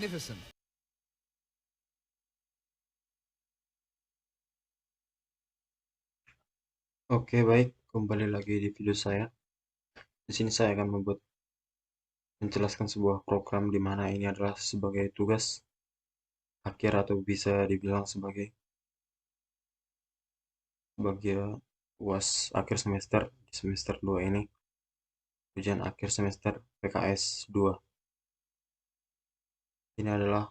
magnificent. Oke, baik. Kembali lagi di video saya. Di sini saya akan menjelaskan sebuah program di mana ini adalah sebagai tugas akhir atau bisa dibilang sebagai UAS akhir semester di semester 2 ini, ujian akhir semester PKS 2. Ini adalah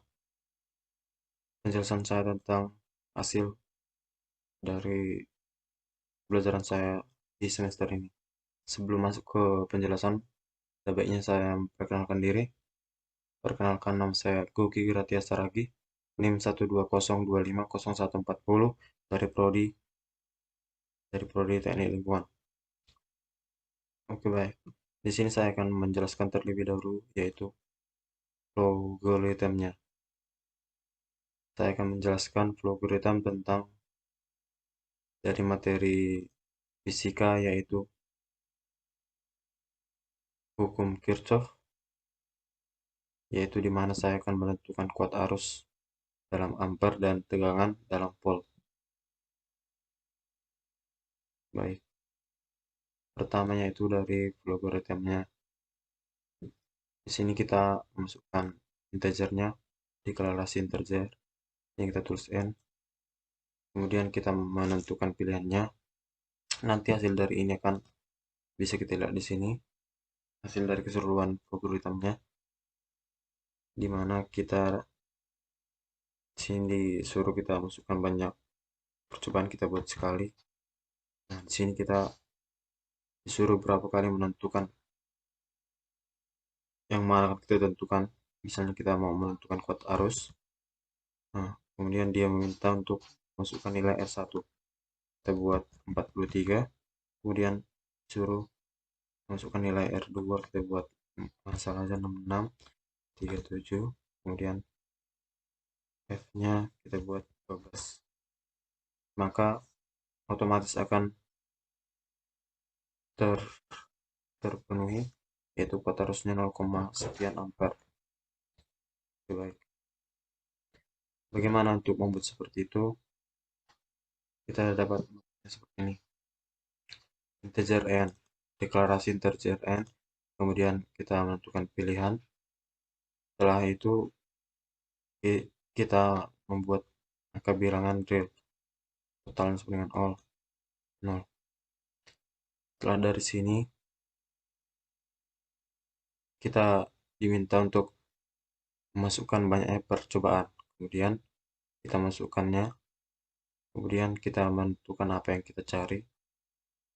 penjelasan saya tentang hasil dari pelajaran saya di semester ini. Sebelum masuk ke penjelasan, sebaiknya saya memperkenalkan diri. Perkenalkan, nama saya Gogi Gratia Saragi, NIM 120250140 dari Prodi Teknik Lingkungan. Oke, baik. Di sini saya akan menjelaskan terlebih dahulu yaitu logaritmnya. Saya akan menjelaskan logaritma tentang dari materi fisika yaitu hukum Kirchhoff, yaitu di mana saya akan menentukan kuat arus dalam ampere dan tegangan dalam volt. Baik. Pertamanya itu dari logaritmnya. Di sini kita masukkan integernya, deklarasi integer yang kita tulis n. Kemudian kita menentukan pilihannya. Nanti hasil dari ini akan bisa kita lihat di sini. Hasil dari keseluruhan logaritmnya, di mana kita sini disuruh kita masukkan banyak percobaan, kita buat sekali. Nah, di sini kita disuruh berapa kali menentukan yang mana kita tentukan. Misalnya kita mau menentukan kuat arus. Nah, kemudian dia meminta untuk masukkan nilai R1. Kita buat 43. Kemudian suruh masukkan nilai R2, kita buat masalah aja 66, 37. Kemudian F-nya kita buat 12. Maka otomatis akan terpenuhi, yaitu kuat arusnya 0, sekian ampere. Oke, baik. Bagaimana untuk membuat seperti itu? Kita dapat seperti ini. Integer n, deklarasi integer n, kemudian kita menentukan pilihan. Setelah itu kita membuat angka bilangan real, totalnya sama dengan 0. Setelah dari sini kita diminta untuk memasukkan banyaknya percobaan. Kemudian kita masukkannya. Kemudian kita menentukan apa yang kita cari.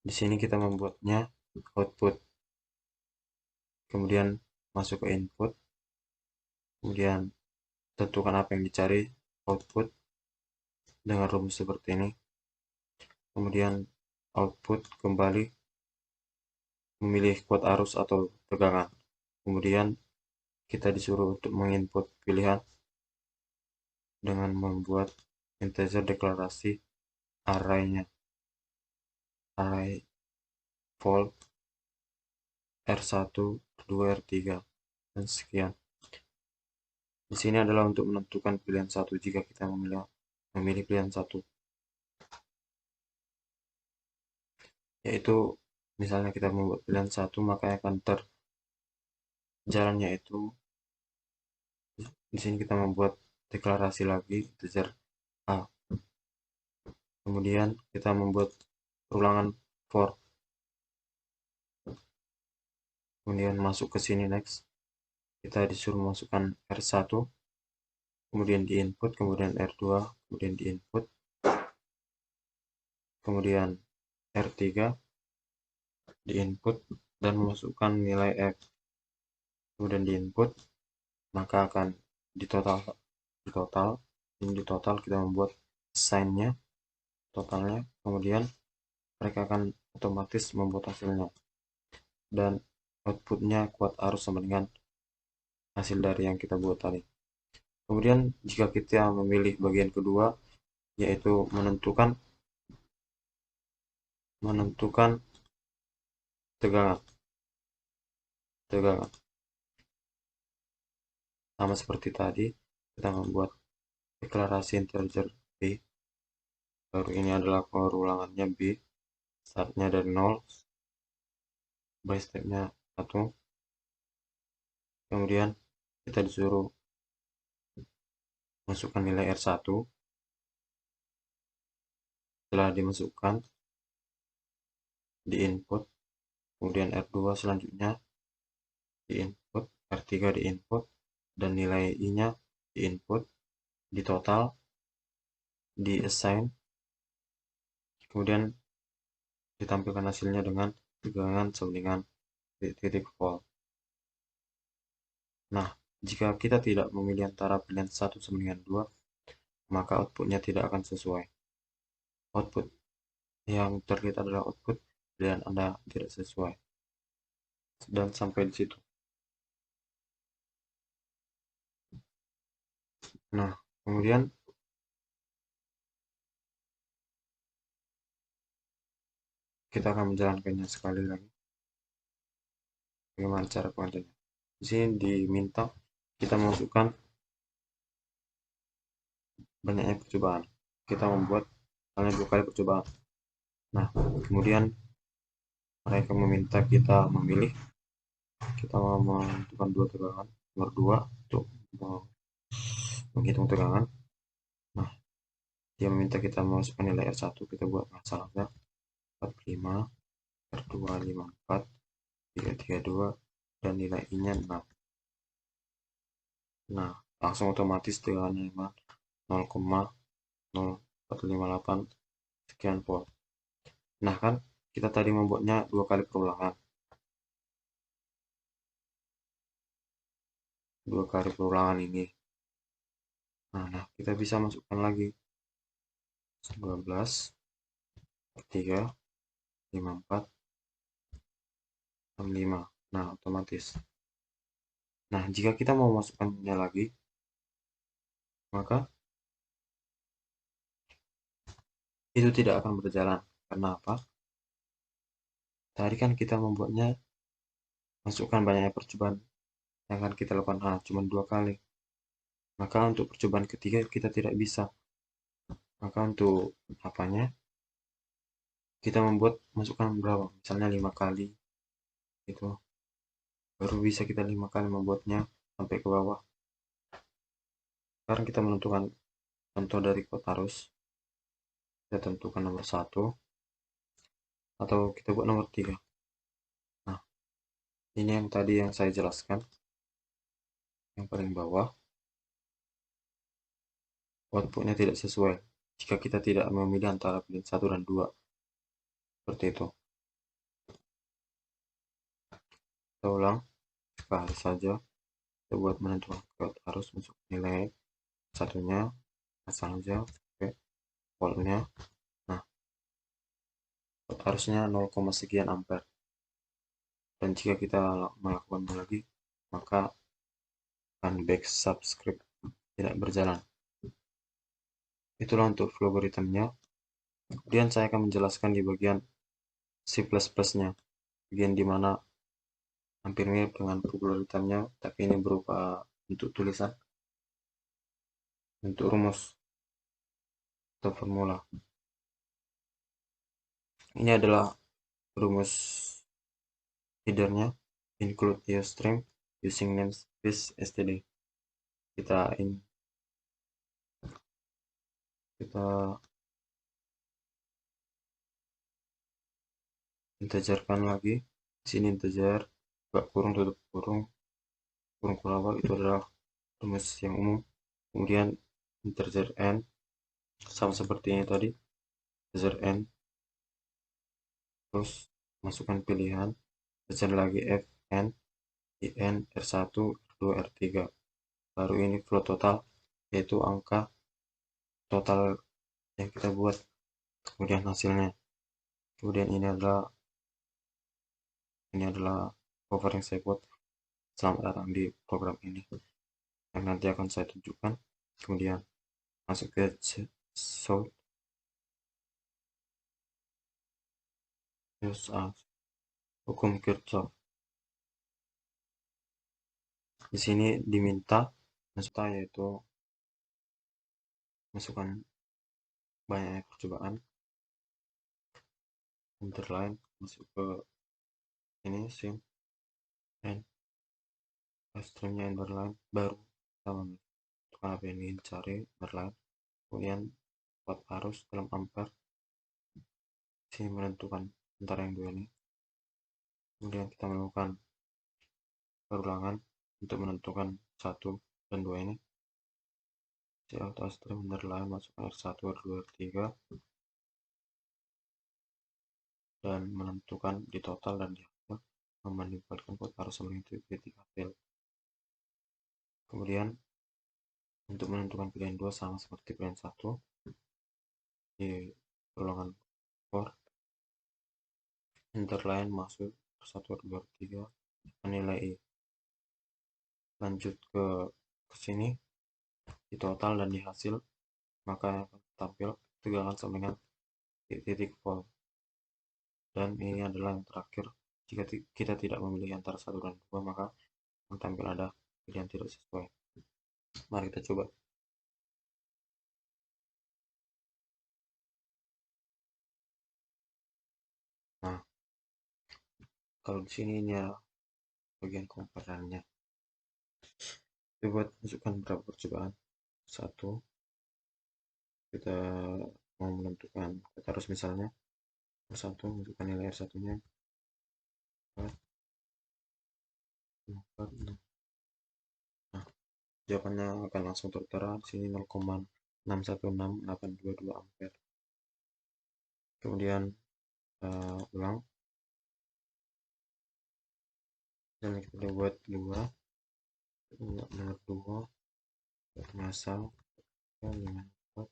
Di sini kita membuatnya output. Kemudian masuk ke input. Kemudian tentukan apa yang dicari, output dengan rumus seperti ini. Kemudian output kembali memilih kuat arus atau tegangan. Kemudian kita disuruh untuk menginput pilihan dengan membuat integer deklarasi array-nya, array volt R1, R2, R3, dan sekian. Di sini adalah untuk menentukan pilihan satu jika kita memilih pilihan satu. Yaitu misalnya kita membuat pilihan satu, maka akan terjalan yaitu di sini kita membuat deklarasi lagi integer A. Kemudian kita membuat ulangan for. Kemudian masuk ke sini next. Kita disuruh masukkan R1, kemudian di input, kemudian R2, kemudian di input, kemudian R3 di input dan memasukkan nilai F. Kemudian di input, maka akan ditotal. Ini di total kita membuat sign-nya, totalnya, kemudian mereka akan otomatis membuat hasilnya. Dan outputnya kuat arus sama dengan hasil dari yang kita buat tadi. Kemudian jika kita memilih bagian kedua, yaitu menentukan tegangan. Sama seperti tadi, kita membuat deklarasi integer B. Baru ini adalah perulangannya B, startnya dari 0, by stepnya 1. Kemudian kita disuruh masukkan nilai R1. Setelah dimasukkan di input, kemudian R2 selanjutnya di input, R3 di input, dan nilai I-nya di input, di total, di assign, kemudian ditampilkan hasilnya dengan tegangan sama dengan titik volt. Nah, jika kita tidak memilih antara pilihan 1 sama dengan 2, maka outputnya tidak akan sesuai. Output yang terlihat adalah output pilihan Anda tidak sesuai. Dan sampai di situ. Nah, kemudian kita akan menjalankannya sekali lagi. Bagaimana cara pengerjaannya? Di sini diminta kita masukkan banyaknya percobaan. Kita membuat hanya 2 kali percobaan. Nah, kemudian mereka meminta kita memilih. Kita mau menentukan 2 tegangan, nomor 2 untuk menghitung tegangan. Nah, dia meminta kita memasukkan nilai R1, kita buat masalahnya 45, R2 54, 332, dan nilai I-nya 6. Nah, langsung otomatis tegangannya 0,0458 sekian volt. Nah, kan kita tadi membuatnya 2 kali perulangan. 2 kali perulangan ini. Nah, kita bisa masukkan lagi 12, 3, 54, 65. Nah, otomatis. Nah, jika kita mau masukkannya lagi, maka itu tidak akan berjalan. Karena apa? Tadi kan kita membuatnya masukkan banyak percobaan yang akan kita lakukan cuma 2 kali. Maka untuk percobaan ketiga kita tidak bisa. Maka untuk apanya? Kita membuat masukkan berapa? Misalnya 5 kali. Itu baru bisa kita 5 kali membuatnya sampai ke bawah. Sekarang kita menentukan contoh dari kota arus. Kita tentukan nomor 1 atau kita buat nomor 3. Nah, ini yang tadi yang saya jelaskan. Yang paling bawah, outputnya tidak sesuai jika kita tidak memilih antara pilihan 1 dan 2. Seperti itu. Kita ulang sekali saja. Kita buat menentukan kota arus, masuk nilai satunya, pasang aja, oke, voltnya. Nah, kota arusnya 0, sekian ampere. Dan jika kita melakukannya lagi, maka akan back subscript tidak berjalan. Itulah untuk flow algoritmnya. Kemudian saya akan menjelaskan di bagian C++-nya, bagian di mana hampir mirip dengan algoritmnya, tapi ini berupa bentuk tulisan, bentuk rumus atau formula. Ini adalah rumus headernya, include stream using namespace std. Kita integerkan lagi. Di sini integer, buka kurung, tutup kurung, kurung awal, itu adalah rumus yang umum. Kemudian integer n sama seperti ini tadi, integer n, terus masukkan pilihan, integer lagi f n, i n, r1, r2, r3. Baru ini flow total, yaitu angka total yang kita buat, kemudian hasilnya. Kemudian ini adalah cover yang saya buat. Selamat datang di program ini yang nanti akan saya tunjukkan. Kemudian masuk ke source, use hukum Kirchhoff. Di sini diminta Serta yaitu masukkan banyak percobaan, underline, masuk ke ini sim, and streamnya underline, baru kita menentukan apa yang ingin cari, underline, kemudian buat arus dalam ampere, sini menentukan antara yang dua ini, kemudian kita melakukan perulangan untuk menentukan 1 dan 2 ini, si auto stream underline, masukkan R1, R2, R3, dan menentukan di total dan di hasil, memanipulkan buat arus sama itu titik hasil. Kemudian untuk menentukan pilihan 2 sama seperti pilihan 1 di perulangan for, underline, masuk R1, R2, R3, menilai lanjut ke sini di total dan di hasil, maka akan tampil tegangan sama dengan titik vol. Dan ini adalah yang terakhir. Jika kita tidak memilih antara 1 dan 2, maka akan tampil ada pilihan tidak sesuai. Mari kita coba. Nah, kalau di sini ini adalah bagian comparannya. Kita buat masukkan berapa percobaan. 1, kita mau menentukan, kita harus misalnya R1, masukkan nilai R1 nya 4, 4, 6. Nah, jawabannya akan langsung tertera di sini 0,616822 ampere. Kemudian ulang, dan kita buat 2 nomor 2 masang 5, 4,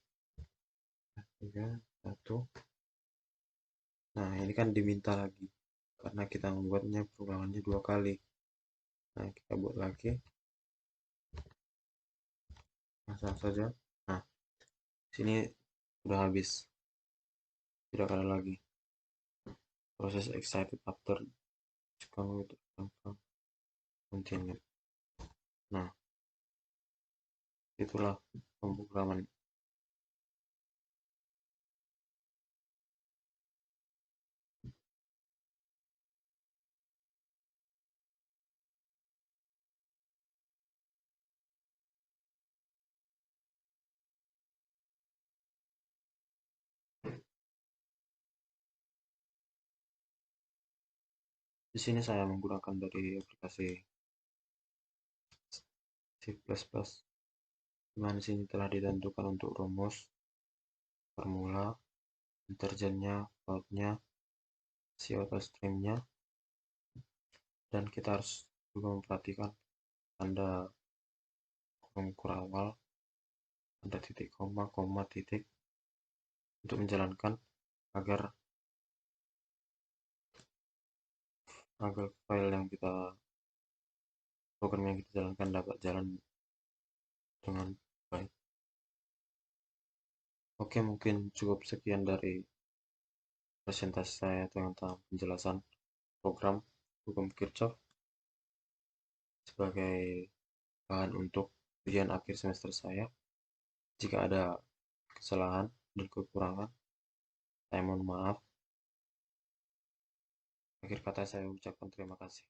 3, 1. Nah, ini kan diminta lagi karena kita membuatnya perulangannya 2 kali. Nah, kita buat lagi, masang saja. Nah, sini sudah habis, tidak ada lagi proses excited after continue. Nah, itulah pemrograman. Di sini saya menggunakan dari aplikasi C++, di mana sini telah ditentukan untuk rumus, formula, interjennya, floatnya, si auto streamnya, dan kita harus juga memperhatikan tanda kurung awal, ada titik koma, titik, untuk menjalankan agar file yang kita, program yang kita jalankan dapat jalan dengan baik. Oke, mungkin cukup sekian dari presentasi saya tentang penjelasan program hukum Kirchhoff sebagai bahan untuk ujian akhir semester saya. Jika ada kesalahan dan kekurangan, saya mohon maaf. Akhir kata saya ucapkan terima kasih.